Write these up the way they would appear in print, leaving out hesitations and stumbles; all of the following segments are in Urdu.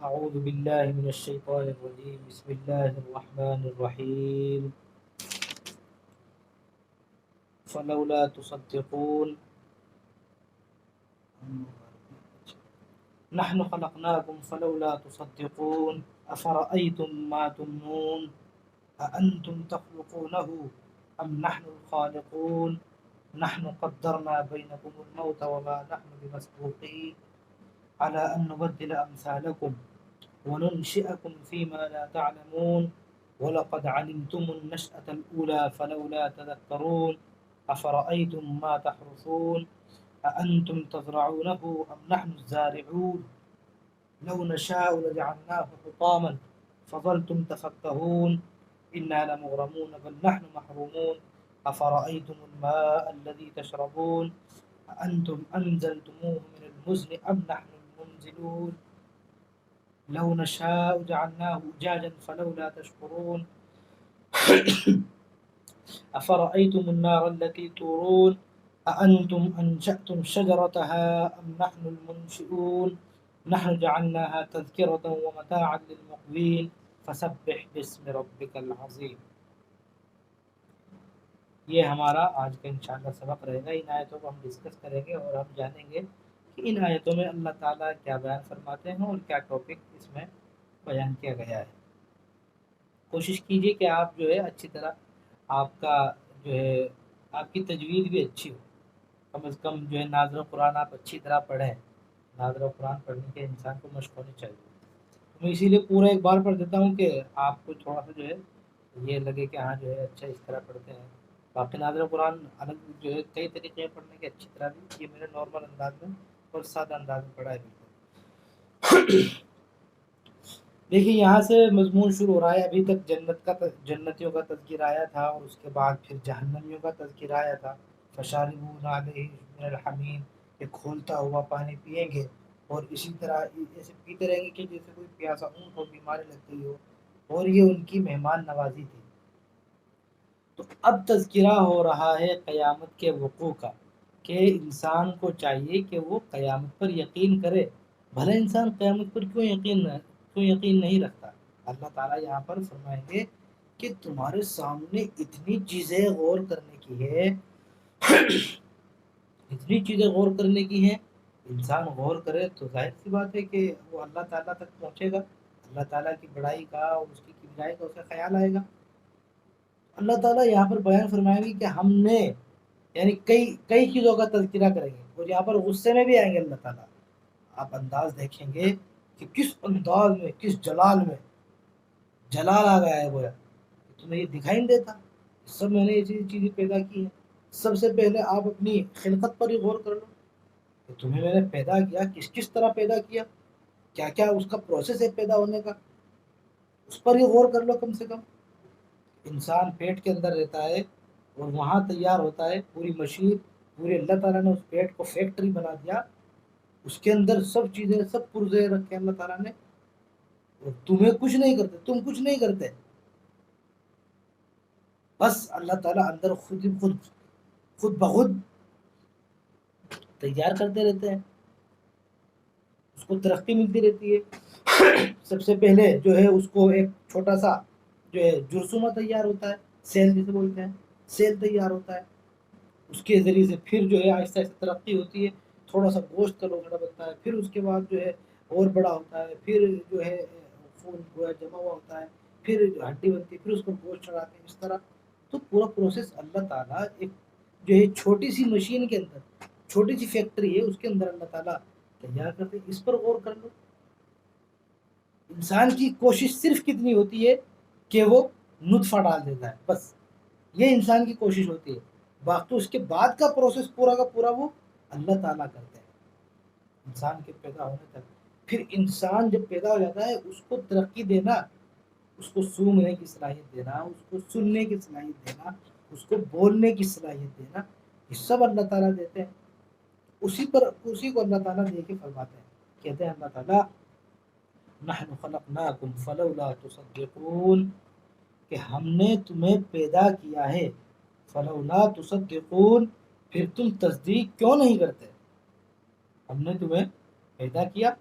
اعوذ باللہ من الشیطان الرجیم بسم اللہ الرحمن الرحیم فلولا تصدقون نحن خلقناكم فلولا تصدقون افرأيتم ما تمنون أأنتم تخلقونه أم نحن الخالقون نحن قدرنا بينكم الموت وما نحن بمسبوقين على أن نبدل أمثالكم وننشئكم فيما لا تعلمون ولقد علمتم النشأة الأولى فلولا تذكرون أفرأيتم ما تحرثون أأنتم تزرعونه أم نحن الزارعون لو نشاء لجعلناه حطاما فظلتم تفكهون إنا لمغرمون بل نحن محرومون أفرأيتم الماء الذي تشربون أأنتم أنزلتموه من المزن أم نحن المنزلون لو نشاء جعلناه أجاجا فلولا تشكرون أفرأيتم النار التي تورون أأنتم أنشأتم شجرتها أم نحن المنشئون نحن جعلناها تذكرة ومتاعا للمقوين فسبح باسم ربك العظیم. یہ ہمارا آج کا انشاءاللہ سبق رہے گا. ان آیتوں کو ہم ڈسکس کریں گے اور ہم جانیں گے کہ ان آیتوں میں اللہ تعالیٰ کیا بیان فرماتے ہیں اور کیا ٹاپک اس میں بیان کیا گیا ہے. کوشش کیجئے کہ آپ جو ہے اچھی طرح آپ کا جو ہے آپ کی تجوید بھی اچھی ہو. کم از کم جو ہے ناظر قرآن آپ اچھی طرح پڑھیں. ناظر قرآن پڑھنے کے انسان کو مشق ہونی چاہیے. میں اسی لیے پورا ایک بار پڑھ دیتا ہوں کہ آپ کو تھوڑا سا جو ہے یہ لگے کہ ہاں جو ہے اچھا اس طرح پڑھتے ہیں. باقی ناظر قرآن الگ جو ہے کئی طریقے پڑھنے کے اچھی طرح بھی. یہ میرے نارمل انداز میں اور سادہ انداز میں پڑھا ہے بالکل. دیکھیے یہاں سے مضمون شروع ہو رہا ہے. ابھی تک جنتیوں کا تذکر آیا تھا اور اس کے بعد پھر جہنمیوں کا تذکر آیا تھا. فشاربون علیہ من الحمیم کہ کھولتا ہوا پانی پئیں گے اور اسی طرح ایسے پیتے رہیں گے کہ جیسے کوئی پیاسا اونٹ ہو بیماری لگ گئی ہو. اور یہ ان کی مہمان نوازی تھی. تو اب تذکرہ ہو رہا ہے قیامت کے وقوع کا کہ انسان کو چاہیے کہ وہ قیامت پر یقین کرے. بھلے انسان قیامت پر کیوں یقین نہیں رکھتا. اللہ تعالیٰ یہاں پر فرمائیں گے کہ تمہارے سامنے اتنی چیزیں غور کرنے کی ہے اتنی چیزیں غور کرنے کی ہیں. انسان غور کرے تو ظاہر سی بات ہے کہ وہ اللہ تعالیٰ تک پہنچے گا. اللہ تعالیٰ کی بڑائی کا اور اس کی کبریائی کا اسے خیال آئے گا. اللہ تعالیٰ یہاں پر بیان فرمائیں گے کہ ہم نے یعنی کئی چیزوں کا تذکرہ کریں گے اور یہاں پر غصے میں بھی آئیں گے اللہ تعالیٰ. آپ انداز دیکھیں گے کہ کس انداز میں کس جلال میں جلال آ گیا ہے. گویا تمہیں یہ دکھائی نہیں دیتا سب میں نے یہ چیزیں پیدا کی ہیں. سب سے پہلے آپ اپنی خلقت پر ہی غور کر لو کہ تمہیں میں نے پیدا کیا کس طرح پیدا کیا, کیا کیا اس کا پروسیس ہے پیدا ہونے کا, اس پر ہی غور کر لو. کم سے کم انسان پیٹ کے اندر رہتا ہے اور وہاں تیار ہوتا ہے پوری مشین. پورے اللہ تعالیٰ نے اس پیٹ کو فیکٹری بنا دیا. اس کے اندر سب چیزیں سب پرزے رکھے اللہ تعالیٰ نے. اور تمہیں کچھ نہیں کرتے, تم کچھ نہیں کرتے, بس اللہ تعالیٰ اندر خود بخود تیار کرتے رہتے ہیں. اس کو ترقی ملتی رہتی ہے. سب سے پہلے جو ہے اس کو ایک چھوٹا سا جو ہے جرثومہ تیار ہوتا ہے, سیل جسے بولتے ہیں, سیل تیار ہوتا ہے. اس کے ذریعے سے پھر جو ہے آہستہ آہستہ ترقی ہوتی ہے. تھوڑا سا گوشت کا لوگڑا بنتا ہے, پھر اس کے بعد جو ہے اور بڑا ہوتا ہے, پھر جو ہے خون جمع ہوا ہوتا ہے, پھر ہڈی بنتی ہے, پھر اس کو گوشت چڑھاتے ہیں. اس طرح تو پورا پروسیس اللہ تعالیٰ ایک جو ہے چھوٹی سی مشین کے اندر, چھوٹی سی فیکٹری ہے, اس کے اندر اللہ تعالیٰ تیار کرتے. اس پر غور کر لو. انسان کی کوشش صرف کتنی ہوتی ہے کہ وہ نطفہ ڈال دیتا ہے, بس یہ انسان کی کوشش ہوتی ہے. باقی اس کے بعد کا پروسیس پورا کا پورا وہ اللہ تعالیٰ کرتے ہیں انسان کے پیدا ہونے تک. پھر انسان جب پیدا ہو جاتا ہے اس کو ترقی دینا, اس کو سونگنے کی صلاحیت دینا, اس کو سننے کی صلاحیت دینا, اس کو بولنے کی صلاحیت دینا, یہ سب اللہ تعالیٰ دیتے ہیں. اسی کو اللہ تعالیٰ دے کے فرماتے ہیں. کہتے ہیں اللہ تعالیٰ نحن خلقناکم فلولا تصدقون کہ ہم نے تمہیں پیدا کیا ہے, فلولا تصدقون پھر تم تصدیق کیوں نہیں کرتے. ہم نے تمہیں پیدا کیا,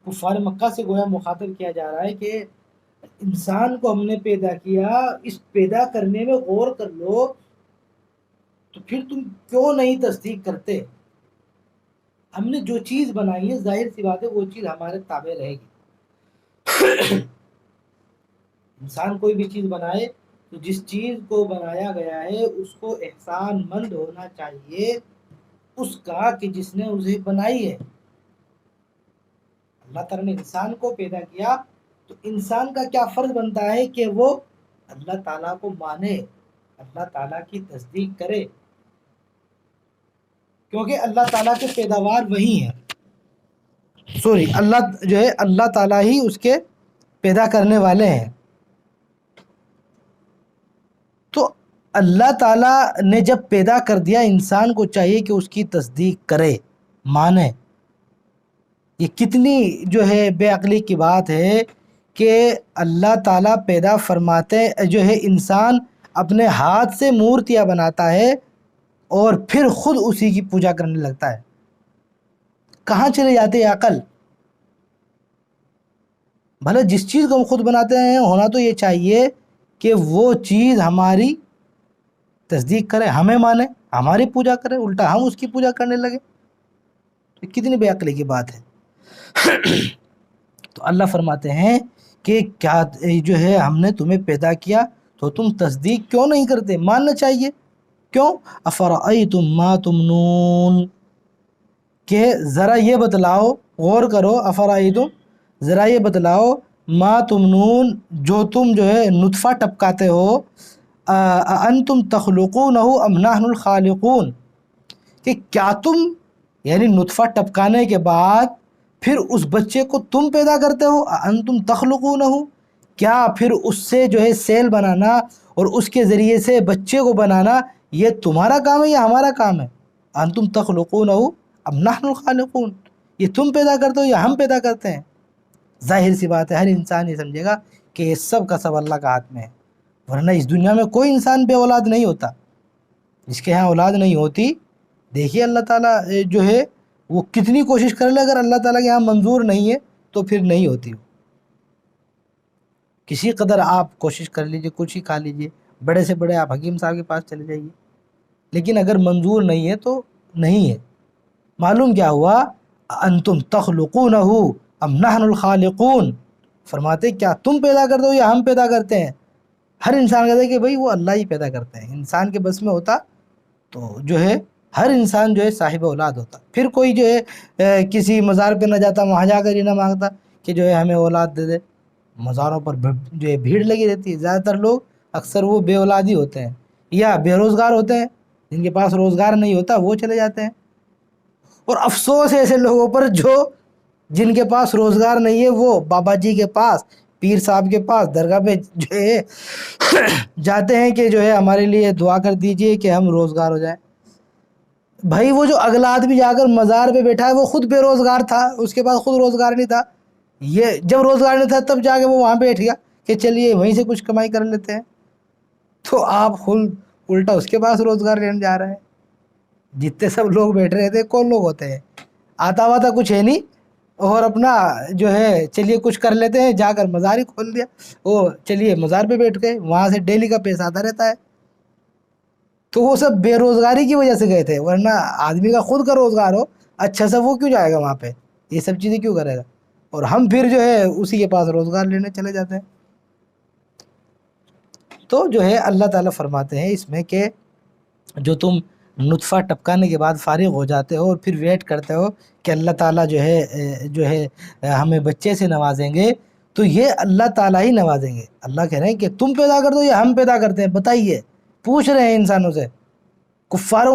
کفار مکہ سے گویا مخاطب کیا جا رہا ہے کہ انسان کو ہم نے پیدا کیا، اس پیدا کرنے میں غور کر لو، تو پھر تم کیوں نہیں تصدیق کرتے؟ ہم نے جو چیز بنائی ہے ظاہر سی بات ہے وہ چیز ہمارے تابع رہے گی۔ انسان کوئی بھی چیز بنائے تو جس چیز کو بنایا گیا ہے اس کو احسان مند ہونا چاہیے اس کا کہ جس نے اسے بنائی ہے۔ اللہ تعالیٰ نے انسان کو پیدا کیا تو انسان کا کیا فرض بنتا ہے کہ وہ اللہ تعالیٰ کو مانے، اللہ تعالیٰ کی تصدیق کرے، کیونکہ اللہ تعالیٰ کے پیداوار وہی ہیں، اللہ جو ہے اللہ تعالیٰ ہی اس کے پیدا کرنے والے ہیں۔ تو اللہ تعالیٰ نے جب پیدا کر دیا، انسان کو چاہیے کہ اس کی تصدیق کرے، مانے۔ یہ کتنی جو ہے بے عقلی کی بات ہے کہ اللہ تعالیٰ پیدا فرماتے جو ہے انسان اپنے ہاتھ سے مورتیاں بناتا ہے اور پھر خود اسی کی پوجا کرنے لگتا ہے۔ کہاں چلے جاتے ہیں عقل؟ بھلے جس چیز کو ہم خود بناتے ہیں ہونا تو یہ چاہیے کہ وہ چیز ہماری تصدیق کرے، ہمیں مانے، ہماری پوجا کرے، الٹا ہم اس کی پوجا کرنے لگے۔ تو کتنی بے عقلی کی بات ہے۔ تو اللہ فرماتے ہیں کہ کیا جو ہے ہم نے تمہیں پیدا کیا تو تم تصدیق کیوں نہیں کرتے؟ ماننا چاہیے۔ کیوں؟ افرأیتم ما تمنون، کہ ذرا یہ بتلاؤ، غور کرو، افرأیتم ذرا یہ بتلاؤ، ما تمنون جو تم جو ہے نطفہ ٹپکاتے ہو، انتم تخلقونہ ام نحن الخالقون، کہ کیا تم یعنی نطفہ ٹپکانے کے بعد پھر اس بچے کو تم پیدا کرتے ہو؟ انتم تخلقونہ، کیا پھر اس سے جو ہے سیل بنانا اور اس کے ذریعے سے بچے کو بنانا یہ تمہارا کام ہے یا ہمارا کام ہے؟ انتم تخلقونہ ام نحن الخالقون، یہ تم پیدا کرتے ہو یا ہم پیدا کرتے ہیں؟ ظاہر سی بات ہے ہر انسان یہ سمجھے گا کہ یہ سب کا سب اللہ کا ہاتھ میں ہے، ورنہ اس دنیا میں کوئی انسان بے اولاد نہیں ہوتا۔ جس کے ہاں اولاد نہیں ہوتی، دیکھیے اللہ تعالیٰ جو ہے وہ کتنی کوشش کر لے، اگر اللہ تعالیٰ کے یہاں منظور نہیں ہے تو پھر نہیں ہوتی۔ کسی قدر آپ کوشش کر لیجئے، کچھ ہی کھا لیجئے، بڑے سے بڑے آپ حکیم صاحب کے پاس چلے جائیے، لیکن اگر منظور نہیں ہے تو نہیں ہے۔ معلوم کیا ہوا؟ انتم تخلقونہ ام نحن الخالقون، فرماتے کیا تم پیدا کرتے ہو یا ہم پیدا کرتے ہیں؟ ہر انسان کہتا ہے کہ بھئی وہ اللہ ہی پیدا کرتے ہیں۔ انسان کے بس میں ہوتا تو جو ہے ہر انسان جو ہے صاحب اولاد ہوتا، پھر کوئی جو ہے کسی مزار پہ نہ جاتا، وہاں جا کر یہ نہ مانگتا کہ جو ہے ہمیں اولاد دے دے۔ مزاروں پر جو ہے بھیڑ لگی رہتی ہے، زیادہ تر لوگ اکثر وہ بے اولاد ہی ہوتے ہیں یا بے روزگار ہوتے ہیں، جن کے پاس روزگار نہیں ہوتا وہ چلے جاتے ہیں۔ اور افسوس ہے ایسے لوگوں پر جن کے پاس روزگار نہیں ہے، وہ بابا جی کے پاس، پیر صاحب کے پاس، درگاہ پہ جو ہے جاتے ہیں کہ جو ہے ہمارے لیے دعا کر دیجئے کہ ہم روزگار ہو جائیں۔ بھائی وہ جو اگلا آدمی جا کر مزار پہ بیٹھا ہے وہ خود بے روزگار تھا، اس کے پاس خود روزگار نہیں تھا، یہ جب روزگار نہیں تھا تب جا کے وہ وہاں بیٹھ گیا کہ چلیے وہیں سے کچھ کمائی کر لیتے ہیں۔ تو آپ خود الٹا اس کے پاس روزگار لینے جا رہے ہیں۔ جتنے سب لوگ بیٹھ رہے تھے کون لوگ ہوتے ہیں؟ آتا واتا کچھ ہے نہیں، اور اپنا جو ہے چلیے کچھ کر لیتے ہیں، جا کر مزار ہی کھول دیا، وہ چلیے مزار پہ بیٹھ گئے، وہاں سے ڈیلی کا پیسہ آتا رہتا ہے۔ تو وہ سب بے روزگاری کی وجہ سے گئے تھے، ورنہ آدمی کا خود کا روزگار ہو اچھا سا وہ کیوں جائے گا وہاں پہ، یہ سب چیزیں کیوں کرے گا؟ اور ہم پھر جو ہے اسی کے پاس روزگار لینے چلے جاتے ہیں۔ تو جو ہے اللہ تعالیٰ فرماتے ہیں اس میں کہ جو تم نطفہ ٹپکانے کے بعد فارغ ہو جاتے ہو اور پھر ویٹ کرتے ہو کہ اللہ تعالیٰ جو ہے ہمیں بچے سے نوازیں گے، تو یہ اللہ تعالیٰ ہی نوازیں گے۔ اللہ کہہ رہے ہیں کہ تم پیدا کر دو یا ہم پیدا کرتے ہیں، بتائیے، پوچھ رہے ہیں انسانوں سے، کفار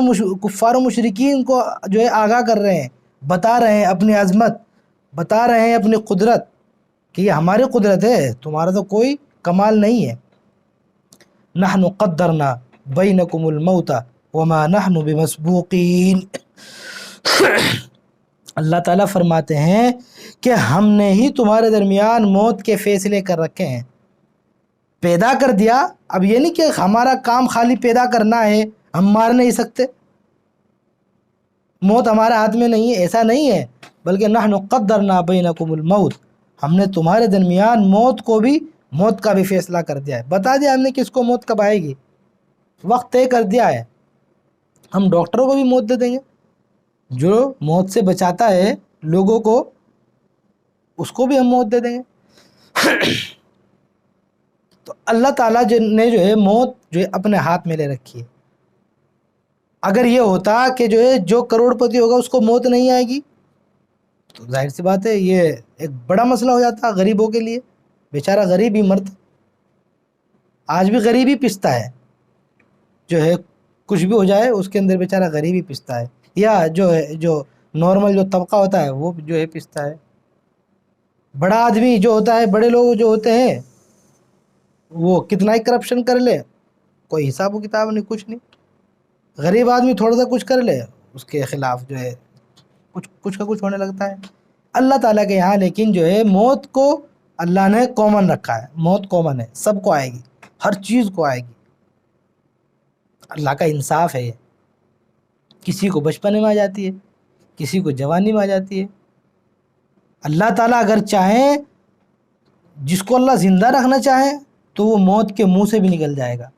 و مشرکین کو جو ہے آگاہ کر رہے ہیں، بتا رہے ہیں اپنی عظمت، بتا رہے ہیں اپنی قدرت کہ یہ ہماری قدرت ہے، تمہارا تو کوئی کمال نہیں ہے۔ نحن قدرنا بینکم الموت وما نحن بمسبوقین، اللہ تعالیٰ فرماتے ہیں کہ ہم نے ہی تمہارے درمیان موت کے فیصلے کر رکھے ہیں، پیدا کر دیا۔ اب یہ نہیں کہ ہمارا کام خالی پیدا کرنا ہے، ہم مار نہیں سکتے، موت ہمارے ہاتھ میں نہیں ہے، ایسا نہیں ہے۔ بلکہ نحن قدرنا بینکم الموت، ہم نے تمہارے درمیان موت کا بھی فیصلہ کر دیا ہے، بتا دیا ہم نے کس کو موت کب آئے گی، وقت طے کر دیا ہے۔ ہم ڈاکٹروں کو بھی موت دے دیں گے، جو موت سے بچاتا ہے لوگوں کو اس کو بھی ہم موت دے دیں گے۔ تو اللہ تعالیٰ نے جو ہے موت جو ہے اپنے ہاتھ میں لے رکھی ہے۔ اگر یہ ہوتا کہ جو کروڑ پتی ہوگا اس کو موت نہیں آئے گی تو ظاہر سی بات ہے یہ ایک بڑا مسئلہ ہو جاتا غریبوں کے لیے، بیچارہ غریب ہی مرتا۔ آج بھی غریب ہی پستا ہے، جو ہے کچھ بھی ہو جائے اس کے اندر بیچارہ غریب ہی پستا ہے، یا جو نارمل جو طبقہ ہوتا ہے وہ جو ہے پستا ہے۔ بڑا آدمی جو ہوتا ہے، بڑے لوگ جو ہوتے ہیں وہ کتنا ہی کرپشن کر لے کوئی حساب و کتاب نہیں، کچھ نہیں۔ غریب آدمی تھوڑا سا کچھ کر لے اس کے خلاف جو ہے کچھ کا کچھ ہونے لگتا ہے۔ اللہ تعالیٰ کے یہاں لیکن جو ہے موت کو اللہ نے کامن رکھا ہے، موت کامن ہے، سب کو آئے گی، ہر چیز کو آئے گی۔ اللہ کا انصاف ہے یہ، کسی کو بچپنے میں آ جاتی ہے، کسی کو جوانی میں آ جاتی ہے۔ اللہ تعالیٰ اگر چاہیں، جس کو اللہ زندہ رکھنا چاہے تو وہ موت کے منہ سے بھی نکل جائے گا،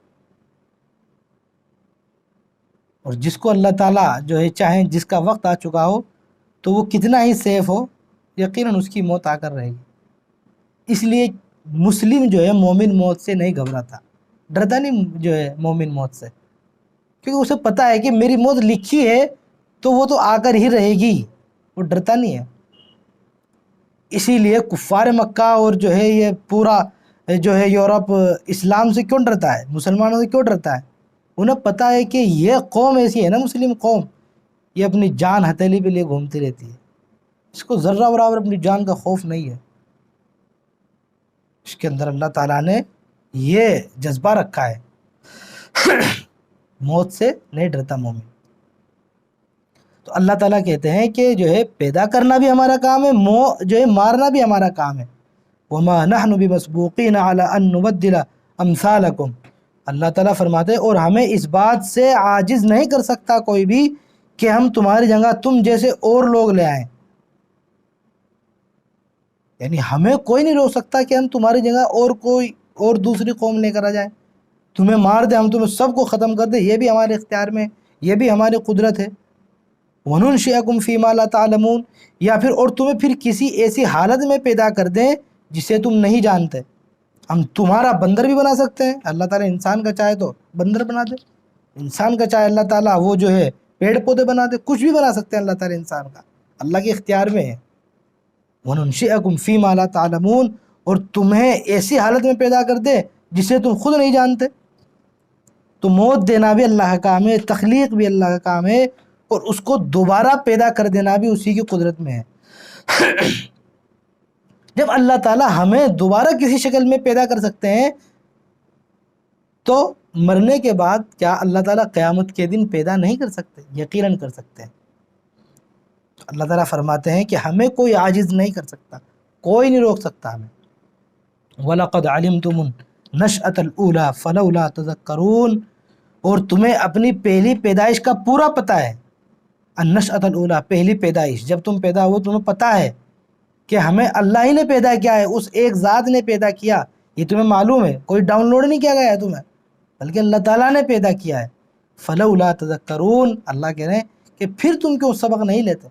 اور جس کو اللہ تعالیٰ جو ہے چاہیں جس کا وقت آ چکا ہو تو وہ کتنا ہی سیف ہو یقیناً اس کی موت آ کر رہے گی۔ اس لیے مسلم جو ہے مومن موت سے نہیں گھبراتا، ڈرتا نہیں جو ہے مومن موت سے، کیونکہ اسے پتہ ہے کہ میری موت لکھی ہے تو وہ تو آ کر ہی رہے گی، وہ ڈرتا نہیں ہے۔ اسی لیے کفار مکہ اور جو ہے یہ پورا جو ہے یورپ اسلام سے کیوں ڈرتا ہے، مسلمانوں سے کیوں ڈرتا ہے؟ انہیں پتہ ہے کہ یہ قوم ایسی ہے نا، مسلم قوم، یہ اپنی جان ہتھیلی پہ لیے گھومتی رہتی ہے، اس کو ذرہ برابر اپنی جان کا خوف نہیں ہے۔ اس کے اندر اللہ تعالیٰ نے یہ جذبہ رکھا ہے، موت سے نہیں ڈرتا مومن۔ تو اللہ تعالیٰ کہتے ہیں کہ جو ہے پیدا کرنا بھی ہمارا کام ہے، جو ہے مارنا بھی ہمارا کام ہے۔ وَمَا نَحْنُ بِمَسْبُوقِينَ عَلَىٰ أَن نُبَدِّلَ أَمْثَالَكُمْ، اللہ تعالیٰ فرماتے ہیں اور ہمیں اس بات سے عاجز نہیں کر سکتا کوئی بھی کہ ہم تمہاری جگہ تم جیسے اور لوگ لے آئیں، یعنی ہمیں کوئی نہیں روک سکتا کہ ہم تمہاری جگہ اور دوسری قوم لے کر آ جائیں، تمہیں مار دیں، ہم تمہیں سب کو ختم کر دیں، یہ بھی ہمارے اختیار میں، یہ بھی ہماری قدرت ہے۔ وَنُنْشِئَكُمْ فِي مَا لَا تَعْلَمُونَ، یا پھر اور تمہیں پھر کسی ایسی حالت میں پیدا کر دیں جسے تم نہیں جانتے۔ ہم تمہارا بندر بھی بنا سکتے ہیں، اللہ تعالیٰ انسان کا چاہے تو بندر بنا دے، انسان کا چاہے اللہ تعالیٰ وہ جو ہے پیڑ پودے بنا دے، کچھ بھی بنا سکتے ہیں اللہ تعالیٰ انسان کا، اللہ کے اختیار میں ہے۔ وَنُنْشِئَكُمْ فِي مَا لَا تَعْلَمُونَ، اور تمہیں ایسی حالت میں پیدا کر دے جسے تم خود نہیں جانتے۔ تو موت دینا بھی اللہ کا کام ہے، تخلیق بھی اللہ کا کام ہے، اور اس کو دوبارہ پیدا کر دینا بھی اسی کی قدرت میں ہے۔ جب اللہ تعالیٰ ہمیں دوبارہ کسی شکل میں پیدا کر سکتے ہیں تو مرنے کے بعد کیا اللہ تعالیٰ قیامت کے دن پیدا نہیں کر سکتے؟ یقیناً کر سکتے ہیں۔ اللہ تعالیٰ فرماتے ہیں کہ ہمیں کوئی عاجز نہیں کر سکتا، کوئی نہیں روک سکتا ہمیں۔ وَلَقَدْ عَلِمْتُمُ النَّشْأَةَ الْأُولَىٰ فَلَوْلَا تَذَكَّرُونَ، اور تمہیں اپنی پہلی پیدائش کا پورا پتہ ہے۔ النشأۃ الاولیٰ، پہلی پیدائش، جب تم پیدا ہو تمہیں پتہ ہے کہ ہمیں اللہ ہی نے پیدا کیا ہے، اس ایک ذات نے پیدا کیا، یہ تمہیں معلوم ہے، کوئی ڈاؤن لوڈ نہیں کیا گیا ہے تمہیں، بلکہ اللہ تعالیٰ نے پیدا کیا ہے۔ فلولا تذکرون، اللہ کہہ رہے ہیں کہ پھر تم کیوں سبق نہیں لیتے؟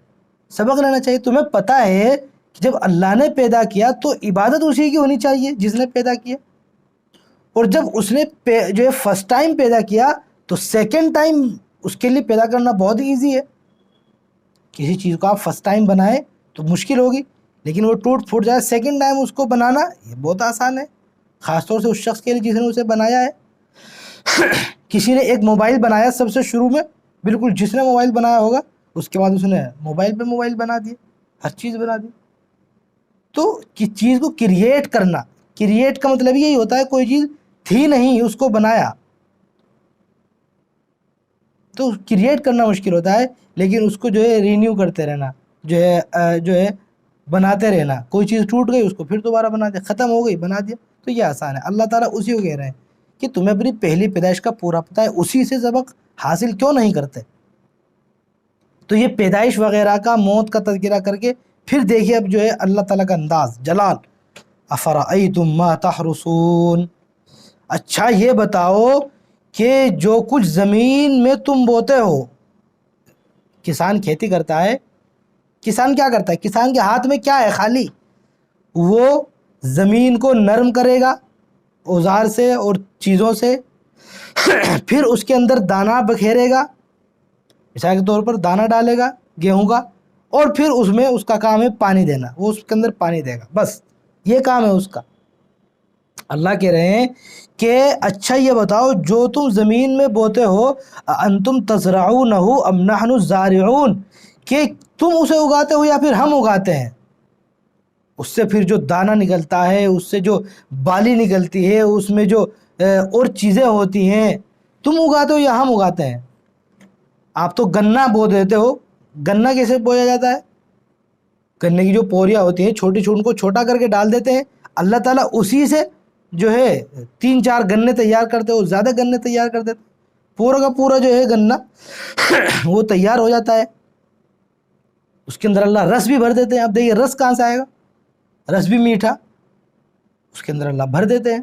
سبق لینا چاہیے، تمہیں پتہ ہے کہ جب اللہ نے پیدا کیا تو عبادت اسی کی ہونی چاہیے جس نے پیدا کیا، اور جب اس نے جو ہے فرسٹ ٹائم پیدا کیا تو سیکنڈ ٹائم اس کے لیے پیدا کرنا بہت ایزی ہے۔ کسی چیز کو آپ فرسٹ ٹائم بنائیں تو مشکل ہوگی، لیکن وہ ٹوٹ پھوٹ جائے سیکنڈ ٹائم اس کو بنانا یہ بہت آسان ہے، خاص طور سے اس شخص کے لیے جس نے اسے بنایا ہے۔ کسی نے ایک موبائل بنایا سب سے شروع میں، بالکل جس نے موبائل بنایا ہوگا، اس کے بعد اس نے موبائل پہ موبائل بنا دیے، ہر چیز بنا دی۔ تو چیز کو کریٹ کرنا، کریٹ کا مطلب یہی ہوتا ہے کوئی چیز تھی نہیں اس کو بنایا، تو کریٹ کرنا مشکل ہوتا ہے، لیکن اس کو جو ہے رینیو کرتے رہنا، جو ہے بناتے رہنا، کوئی چیز ٹوٹ گئی اس کو پھر دوبارہ بنا دیا، ختم ہو گئی بنا دیا، تو یہ آسان ہے۔ اللہ تعالیٰ اسی کو کہہ رہے ہیں کہ تمہیں اپنی پہلی پیدائش کا پورا پتہ ہے، اسی سے سبق حاصل کیوں نہیں کرتے؟ تو یہ پیدائش وغیرہ کا، موت کا تذکرہ کر کے پھر دیکھیے اب جو ہے اللہ تعالیٰ کا انداز جلال، افرأیتم ما تحرثون، اچھا یہ بتاؤ کہ جو کچھ زمین میں تم بوتے ہو، کسان کھیتی کرتا ہے، کسان کیا کرتا ہے؟ کسان کے ہاتھ میں کیا ہے؟ خالی وہ زمین کو نرم کرے گا اوزار سے اور چیزوں سے، پھر اس کے اندر دانہ بکھیرے گا، مثال کے طور پر دانہ ڈالے گا گیہوں کا، اور پھر اس میں اس کا کام ہے پانی دینا، وہ اس کے اندر پانی دے گا، بس یہ کام ہے اس کا۔ اللہ کہہ رہے ہیں کہ اچھا یہ بتاؤ جو تم زمین میں بوتے ہو، انتم تزرعونہ ام نحن الزارعون، کہ تم اسے اگاتے ہو یا پھر ہم اگاتے ہیں؟ اس سے پھر جو دانہ نکلتا ہے، اس سے جو بالی نکلتی ہے، اس میں جو اور چیزیں ہوتی ہیں، تم اگاتے ہو یا ہم اگاتے ہیں؟ آپ تو گنا بو دیتے ہو، گنا کیسے بویا جاتا ہے؟ گنے کی جو پوریاں ہوتی ہیں چھوٹی چھوٹی، ان کو چھوٹا کر کے ڈال دیتے ہیں، اللہ تعالیٰ اسی سے جو ہے 3-4 گنے تیار کرتے ہو، زیادہ گنے تیار کر دیتے، پورا کا پورا جو ہے گنا وہ تیار ہو جاتا ہے، اس کے اندر اللہ رس بھی بھر دیتے ہیں۔ اب دیکھیے رس کہاں سے آئے گا؟ رس بھی میٹھا اس کے اندر اللہ بھر دیتے ہیں۔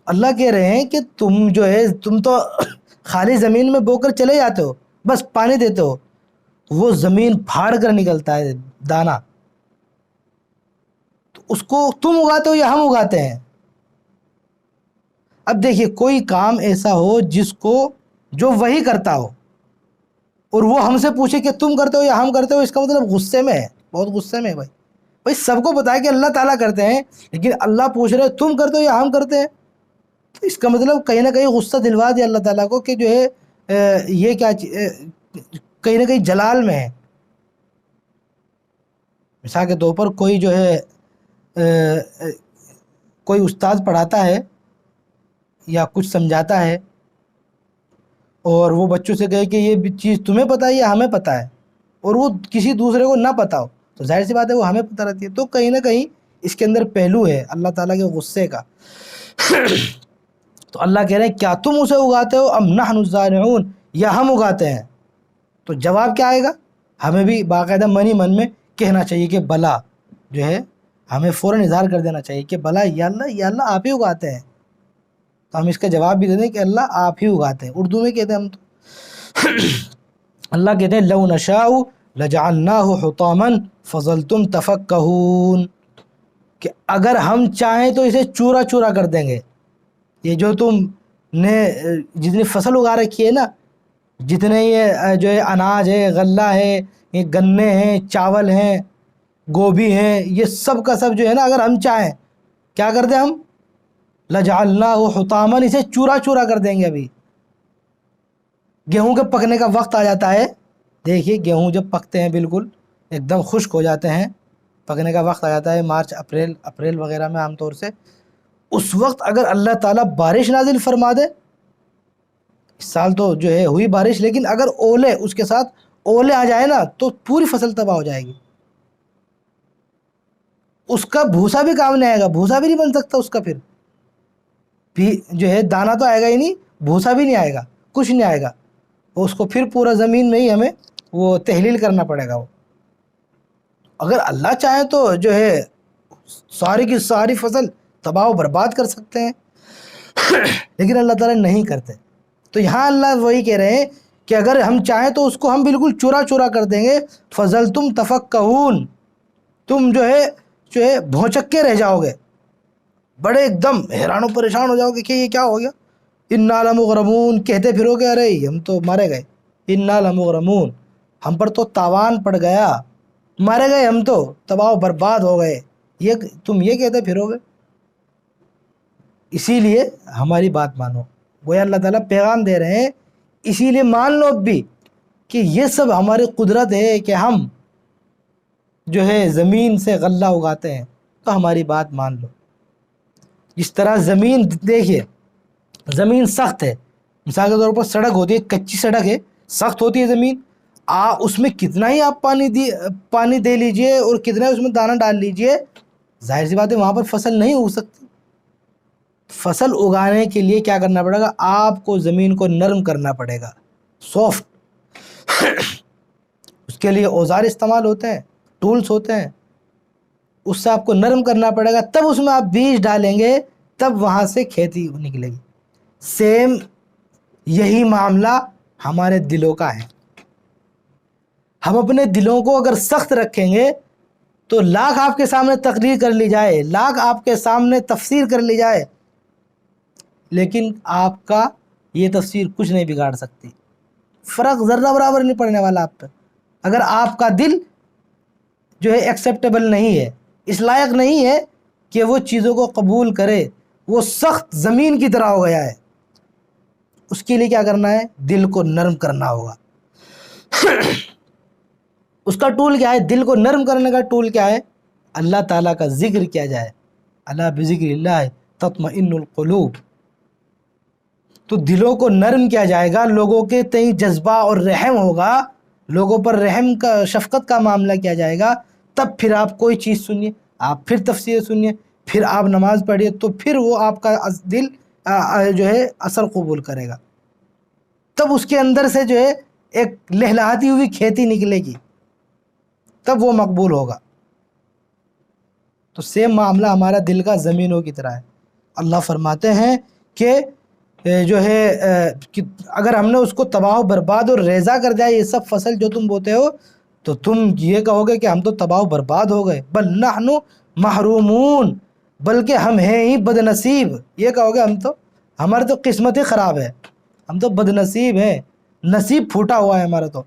اللہ کہہ رہے ہیں کہ تم جو ہے تم تو خالی زمین میں بو کر چلے جاتے ہو، بس پانی دیتے ہو، وہ زمین پھاڑ کر نکلتا ہے دانہ، تو اس کو تم اگاتے ہو یا ہم اگاتے ہیں؟ اب دیکھیے کوئی کام ایسا ہو جس کو جو وہی کرتا ہو اور وہ ہم سے پوچھے کہ تم کرتے ہو یا ہم کرتے ہو، اس کا مطلب غصے میں ہے، بہت غصے میں ہے بھائی سب کو پتا ہے کہ اللہ تعالیٰ کرتے ہیں، لیکن اللہ پوچھ رہے تم کرتے ہو یا ہم کرتے ہیں، تو اس کا مطلب کہیں نہ کہیں غصہ دلوا دیا اللہ تعالیٰ کو کہ جو ہے یہ کیا کہیں نہ کہیں جلال میں ہے۔ مثال کے طور پر کوئی جو ہے کوئی استاد پڑھاتا ہے یا کچھ سمجھاتا ہے اور وہ بچوں سے کہے کہ یہ چیز تمہیں پتہ ہے یا ہمیں پتہ ہے، اور وہ کسی دوسرے کو نہ پتہ ہو، تو ظاہر سی بات ہے وہ ہمیں پتہ رہتی ہے، تو کہیں نہ کہیں اس کے اندر پہلو ہے اللہ تعالیٰ کے غصے کا۔ تو اللہ کہہ رہے ہیں کیا تم اسے اگاتے ہو ام نحن الزارعون، یا ہم اگاتے ہیں؟ تو جواب کیا آئے گا؟ ہمیں بھی باقاعدہ من ہی من میں کہنا چاہیے کہ بلا، جو ہے ہمیں فوراً اظہار کر دینا چاہیے کہ بلا یا اللہ آپ ہی اگاتے ہیں، تو ہم اس کا جواب بھی دے دیں کہ اللہ آپ ہی اگاتے ہیں، اردو میں کہتے ہیں ہم تو۔ اللہ کہتے ہیں لو نشاء لجعلناہ حطاما فظلتم تفکہون، کہ اگر ہم چاہیں تو اسے چورا چورا کر دیں گے، یہ جو تم نے جتنی فصل اگا رکھی ہے نا، جتنے یہ جو ہے اناج ہے، غلہ ہے، یہ گنے ہیں، چاول ہیں، گوبھی ہیں، یہ سب کا سب جو ہے نا اگر ہم چاہیں کیا کر دیں ہم؟ لجعلناہ حطاما، اسے چورا چورا کر دیں گے۔ ابھی گیہوں کے پکنے کا وقت آ جاتا ہے، دیکھیے گیہوں جب پکتے ہیں بالکل ایک دم خشک ہو جاتے ہیں، پکنے کا وقت آ جاتا ہے مارچ اپریل وغیرہ میں عام طور سے، اس وقت اگر اللہ تعالیٰ بارش نازل فرما دے، اس سال تو جو ہے ہوئی بارش، لیکن اگر اولے اس کے ساتھ اولے آ جائے نا تو پوری فصل تباہ ہو جائے گی، اس کا بھوسا بھی کام نہیں آئے گا، بھوسا بھی نہیں بن سکتا اس کا، پھر بھی جو ہے دانہ تو آئے گا ہی نہیں، بھوسا بھی نہیں آئے گا، کچھ نہیں آئے گا، اس کو پھر پورا زمین میں ہی ہمیں وہ تحلیل کرنا پڑے گا۔ وہ اگر اللہ چاہے تو جو ہے ساری کی ساری فصل تباہ و برباد کر سکتے ہیں، لیکن اللہ تعالیٰ نہیں کرتے۔ تو یہاں اللہ وہی کہہ رہے ہیں کہ اگر ہم چاہیں تو اس کو ہم بالکل چورا چورا کر دیں گے، فظلتم تفکہون، تم جو ہے بھونچکے رہ جاؤ گے، بڑے ایک دم حیران و پریشان ہو جاؤ گے کہ یہ کیا ہو گیا، انا لمغرمون، کہتے پھرو گے ارے ہم تو مارے گئے، انا لمغرمون، ہم پر تو تاوان پڑ گیا، مارے گئے ہم تو، تباہ و برباد ہو گئے، یہ تم یہ کہتے پھرو گے۔ اسی لیے ہماری بات مانو، گویا اللہ تعالیٰ پیغام دے رہے ہیں، اسی لیے مان لو اب بھی کہ یہ سب ہماری قدرت ہے کہ ہم جو ہے زمین سے غلہ اگاتے ہیں، تو ہماری بات مان لو۔ جس طرح زمین، دیکھیے زمین سخت ہے، مثال کے طور پر سڑک ہوتی ہے، کچی سڑک ہے، سخت ہوتی ہے زمین، اس میں کتنا ہی آپ پانی دے لیجئے اور کتنا ہی اس میں دانہ ڈال لیجئے، ظاہر سی بات ہے وہاں پر فصل نہیں اگ سکتی۔ فصل اگانے کے لیے کیا کرنا پڑے گا؟ آپ کو زمین کو نرم کرنا پڑے گا، سافٹ، اس کے لیے اوزار استعمال ہوتے ہیں، ٹولز ہوتے ہیں، اس سے آپ کو نرم کرنا پڑے گا، تب اس میں آپ بیج ڈالیں گے، تب وہاں سے کھیتی نکلے گی۔ سیم یہی معاملہ ہمارے دلوں کا ہے۔ ہم اپنے دلوں کو اگر سخت رکھیں گے تو لاکھ آپ کے سامنے تقریر کر لی جائے، لاکھ آپ کے سامنے تفسیر کر لی جائے، لیکن آپ کا یہ تفسیر کچھ نہیں بگاڑ سکتی، فرق ذرہ برابر نہیں پڑنے والا آپ پہ۔ اگر آپ کا دل جو ہے ایکسیپٹیبل نہیں ہے، اس لائق نہیں ہے کہ وہ چیزوں کو قبول کرے، وہ سخت زمین کی طرح ہو گیا ہے، اس کے لیے کیا کرنا ہے؟ دل کو نرم کرنا ہوگا۔ اس کا ٹول کیا ہے؟ دل کو نرم کرنے کا ٹول کیا ہے؟ اللہ تعالیٰ کا ذکر کیا جائے، الا بذکر اللہ تطمئن القلوب۔ تو دلوں کو نرم کیا جائے گا، لوگوں کے تئیں جذبہ اور رحم ہوگا، لوگوں پر رحم کا، شفقت کا معاملہ کیا جائے گا، تب پھر آپ کوئی چیز سنیے، آپ پھر تفسیر سنیے، پھر آپ نماز پڑھیے، تو پھر وہ آپ کا دل جو ہے اثر قبول کرے گا، تب اس کے اندر سے جو ہے ایک لہلہاتی ہوئی کھیتی نکلے گی، تب وہ مقبول ہوگا۔ تو سیم معاملہ ہمارا دل کا زمینوں کی طرح ہے۔ اللہ فرماتے ہیں کہ جو ہے اگر ہم نے اس کو تباہ و برباد اور ریزہ کر دیا، یہ سب فصل جو تم بوتے ہو، تو تم یہ کہو گے کہ ہم تو تباہ و برباد ہو گئے، بل نحن محرومون، بلکہ ہم ہیں ہی بد نصیب، یہ کہو گے ہماری تو قسمت ہی خراب ہے، ہم تو بد نصیب ہیں، نصیب پھوٹا ہوا ہے ہمارا۔ تو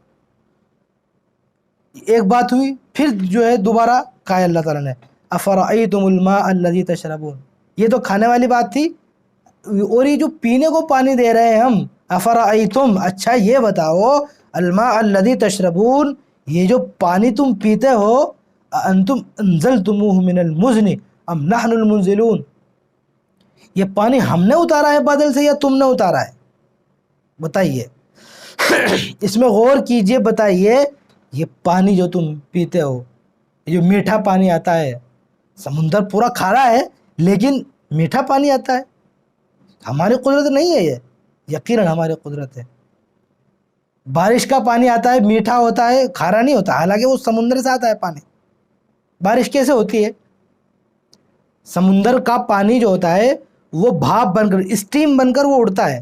ایک بات ہوئی، پھر جو ہے دوبارہ کہا اللہ تعالیٰ نے افرأیتم الماء الذی تشربون، یہ تو کھانے والی بات تھی، اور یہ جو پینے کو پانی دے رہے ہیں ہم، افرأیتم، اچھا یہ بتاؤ، الماء الذی تشربون، یہ جو پانی تم پیتے ہو، انتم انزلتموہ من المزن ام نحن المنزلون، یہ پانی ہم نے اتارا ہے بادل سے یا تم نے اتارا ہے؟ بتائیے، اس میں غور کیجئے، بتائیے یہ پانی جو تم پیتے ہو، جو میٹھا پانی آتا ہے، سمندر پورا کھارا ہے لیکن میٹھا پانی آتا ہے، ہماری قدرت نہیں ہے، یہ یقیناً ہماری قدرت ہے۔ بارش کا پانی آتا ہے، میٹھا ہوتا ہے، کھارا نہیں ہوتا، حالانکہ وہ سمندر سے آتا ہے پانی۔ بارش کیسے ہوتی ہے؟ سمندر کا پانی جو ہوتا ہے وہ بھاپ بن کر، اسٹیم بن کر وہ اڑتا ہے،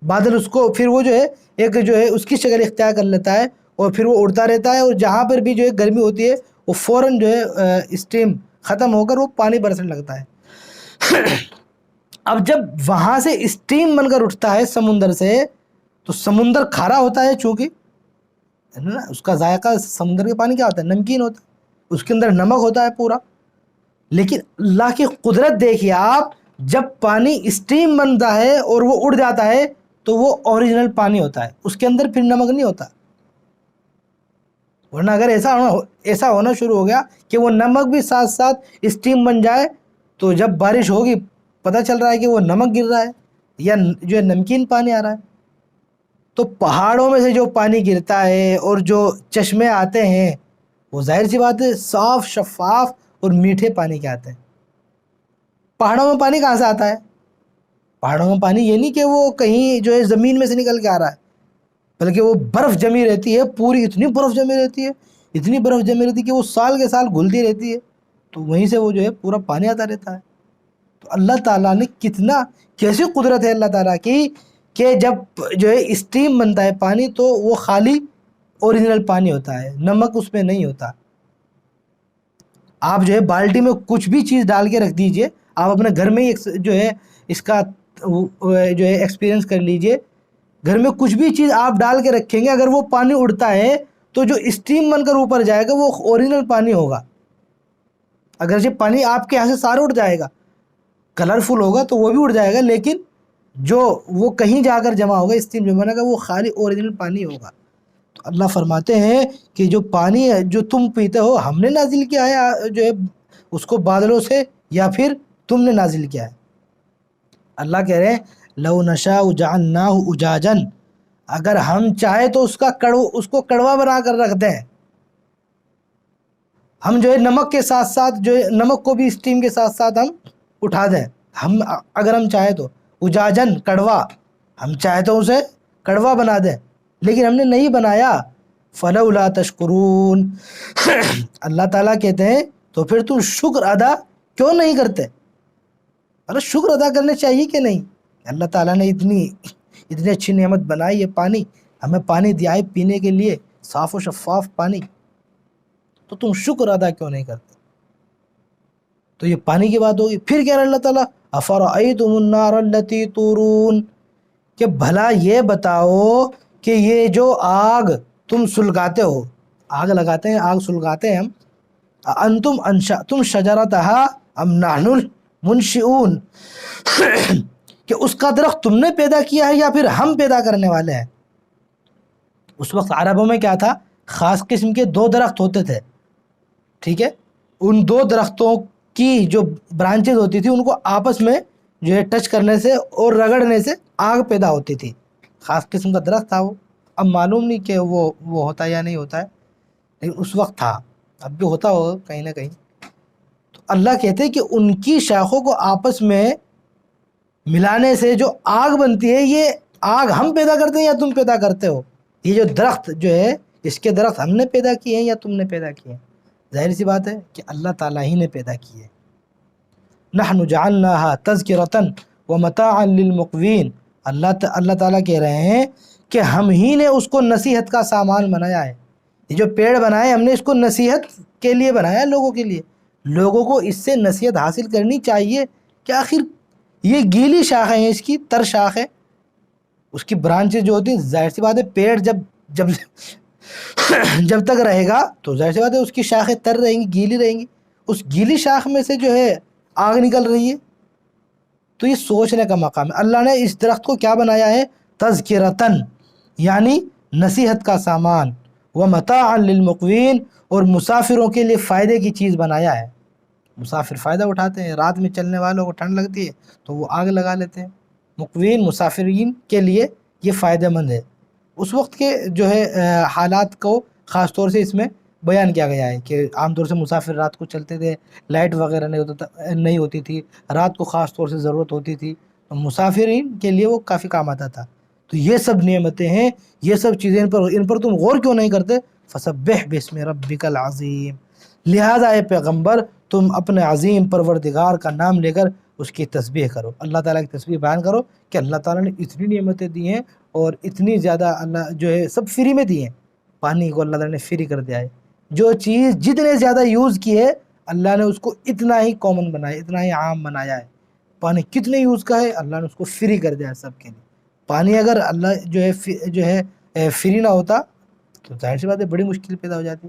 بادل اس کو پھر وہ جو ہے ایک جو ہے اس کی شکل اختیار کر لیتا ہے، اور پھر وہ اڑتا رہتا ہے، اور جہاں پر بھی جو ہے گرمی ہوتی ہے وہ فوراً جو ہے اسٹیم ختم ہو کر وہ پانی برسنے لگتا ہے۔ اب جب وہاں سے اسٹیم بن کر اٹھتا ہے سمندر سے، تو سمندر کھارا ہوتا ہے، چونکہ اس کا ذائقہ، سمندر کے پانی کیا ہوتا ہے؟ نمکین ہوتا ہے، اس کے اندر نمک ہوتا ہے پورا، لیکن اللہ کی قدرت دیکھیے آپ، جب پانی اسٹیم بنتا ہے اور وہ اڑ جاتا ہے تو وہ اوریجنل پانی ہوتا ہے، اس کے اندر پھر نمک نہیں ہوتا۔ ورنہ اگر ایسا ہونا شروع ہو گیا کہ وہ نمک بھی ساتھ ساتھ اسٹیم بن جائے، تو جب بارش ہوگی پتہ چل رہا ہے کہ وہ نمک گر رہا ہے یا جو ہے نمکین پانی آ رہا ہے۔ تو پہاڑوں میں سے جو پانی گرتا ہے اور جو چشمے آتے ہیں، وہ ظاہر سی بات ہے صاف، شفاف اور میٹھے پانی کے آتے ہیں۔ پہاڑوں میں پانی کہاں سے آتا ہے؟ پہاڑوں میں پانی یہ نہیں کہ وہ کہیں جو ہے زمین میں سے نکل کے آ رہا ہے، بلکہ وہ برف جمی رہتی ہے، پوری اتنی برف جمی رہتی ہے، اتنی برف جمی رہتی ہے کہ وہ سال کے سال گھلتی رہتی ہے، تو وہیں سے وہ جو ہے پورا پانی آتا رہتا ہے۔ تو اللہ تعالیٰ نے کیسی قدرت ہے اللہ تعالیٰ کی، کہ جب جو ہے اسٹیم بنتا ہے پانی تو وہ خالی اوریجنل پانی ہوتا ہے، نمک اس میں نہیں ہوتا۔ آپ جو ہے بالٹی میں کچھ بھی چیز ڈال کے رکھ دیجئے، آپ اپنے گھر میں ہی جو ہے اس کا جو ہے ایکسپیرینس کر لیجئے، گھر میں کچھ بھی چیز آپ ڈال کے رکھیں گے، اگر وہ پانی اڑتا ہے تو جو اسٹیم بن کر اوپر جائے گا وہ اوریجنل پانی ہوگا۔ اگرچہ پانی آپ کے یہاں سے سارا اڑ جائے گا، کلرفل ہوگا تو وہ بھی اڑ جائے گا، لیکن جو وہ کہیں جا کر جمع ہوگا، اسٹیم جو بنے گا، وہ خالی اوریجنل پانی ہوگا۔ تو اللہ فرماتے ہیں کہ جو پانی ہے جو تم پیتے ہو، ہم نے نازل کیا ہے جو ہے اس کو بادلوں سے، یا پھر تم نے نازل کیا ہے؟ اللہ کہہ رہے ہیں لو نشاء جعلناہ اجاجا، اگر ہم چاہے تو اس کو کڑوا بنا کر رکھ دیں، ہم جو ہے نمک کے ساتھ ساتھ جو ہے نمک کو بھی اسٹیم کے ساتھ ساتھ ہم اٹھا دیں، اگر ہم چاہے تو اجاجن، کڑوا، ہم چاہے تو اسے کڑوا بنا دیں، لیکن ہم نے نہیں بنایا، فلولا تشکرون اللہ تعالیٰ کہتے ہیں تو پھر تم شکر ادا کیوں نہیں کرتے؟ ارے شکر ادا کرنے چاہیے کہ نہیں؟ اللہ تعالیٰ نے اتنی اچھی نعمت بنائی ہے، پانی ہمیں پانی دیا ہے پینے کے لیے، صاف و شفاف پانی، تو تم شکر ادا کیوں نہیں کرتے؟ تو یہ پانی کی بات ہوگی۔ پھر کہہ رہا اللہ تعالیٰ افرأیتم النار التی تورون، کہ بھلا یہ بتاؤ کہ یہ جو آگ تم سلگاتے ہو، آگ لگاتے ہیں، آگ سلگاتے ہیں ہم، انتم انشأتم شجرتہا ام نحن المنشئون، کہ اس کا درخت تم نے پیدا کیا ہے یا پھر ہم پیدا کرنے والے ہیں؟ اس وقت عربوں میں کیا تھا، خاص قسم کے 2 درخت ہوتے تھے، ٹھیک ہے، ان 2 درختوں کی جو برانچز ہوتی تھی ان کو آپس میں جو ہے ٹچ کرنے سے اور رگڑنے سے آگ پیدا ہوتی تھی، خاص قسم کا درخت تھا وہ۔ اب معلوم نہیں کہ وہ ہوتا ہے یا نہیں ہوتا ہے، لیکن اس وقت تھا، اب بھی ہوتا ہوگا کہیں نہ کہیں۔ تو اللہ کہتے ہیں کہ ان کی شاخوں کو آپس میں ملانے سے جو آگ بنتی ہے، یہ آگ ہم پیدا کرتے ہیں یا تم پیدا کرتے ہو؟ یہ جو درخت جو ہے، اس کے درخت ہم نے پیدا کیے ہیں یا تم نے پیدا کیے ہیں؟ ظاہر سی بات ہے کہ اللہ تعالیٰ ہی نے پیدا کیے۔ نحن جعلناها تذکرة ومتاعا للمقوین، اللہ تعالیٰ کہہ رہے ہیں کہ ہم ہی نے اس کو نصیحت کا سامان بنایا ہے۔ یہ جو پیڑ بنائے ہم نے اس کو نصیحت کے لیے بنایا، لوگوں کے لیے، لوگوں کو اس سے نصیحت حاصل کرنی چاہیے کہ آخر یہ گیلی شاخیں ہیں، اس کی تر شاخ ہے، اس کی برانچیں جو ہوتی ہیں، ظاہر سی بات ہے پیڑ جب تک رہے گا تو ظاہر سی بات ہے اس کی شاخیں تر رہیں گی، گیلی رہیں گی، اس گیلی شاخ میں سے جو ہے آگ نکل رہی ہے۔ تو یہ سوچنے کا مقام ہے۔ اللہ نے اس درخت کو کیا بنایا ہے؟ تذکرتاً، یعنی نصیحت کا سامان، ومتاعا للمقوین، اور مسافروں کے لیے فائدے کی چیز بنایا ہے۔ مسافر فائدہ اٹھاتے ہیں، رات میں چلنے والوں کو ٹھنڈ لگتی ہے تو وہ آگ لگا لیتے ہیں۔ مقوین مسافرین کے لیے یہ فائدہ مند ہے۔ اس وقت کے جو ہے حالات کو خاص طور سے اس میں بیان کیا گیا ہے کہ عام طور سے مسافر رات کو چلتے تھے، لائٹ وغیرہ نہیں ہوتی تھی، رات کو خاص طور سے ضرورت ہوتی تھی، تو مسافرین کے لیے وہ کافی کام آتا تھا۔ تو یہ سب نعمتیں ہیں، یہ سب چیزیں، ان پر تم غور کیوں نہیں کرتے؟ فسبح باسم ربک العظیم، لہذا اے پیغمبر تم اپنے عظیم پروردگار کا نام لے کر اس کی تسبیح کرو، اللہ تعالیٰ کی تسبیح بیان کرو کہ اللہ تعالیٰ نے اتنی نعمتیں دی ہیں اور اتنی زیادہ اللہ جو ہے سب فری میں دی ہیں۔ پانی کو اللہ تعالیٰ نے فری کر دیا ہے، جو چیز جتنے زیادہ یوز کی ہے اللہ نے اس کو اتنا ہی کامن بنایا، اتنا ہی عام بنایا ہے۔ پانی کتنے یوز کا ہے اللہ نے اس کو فری کر دیا ہے سب کے لیے۔ پانی اگر اللہ جو ہے فری نہ ہوتا تو ظاہر سی بات ہے بڑی مشکل پیدا ہو جاتی۔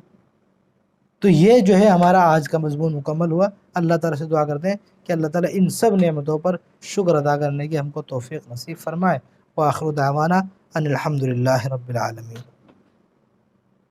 تو یہ جو ہے ہمارا آج کا مضمون مکمل ہوا۔ اللہ تعالیٰ سے دعا کرتے ہیں کہ اللہ تعالیٰ ان سب نعمتوں پر شکر ادا کرنے کی ہم کو توفیق نصیب فرمائے۔ وآخر دعوانا ان الحمد للہ رب العالمین۔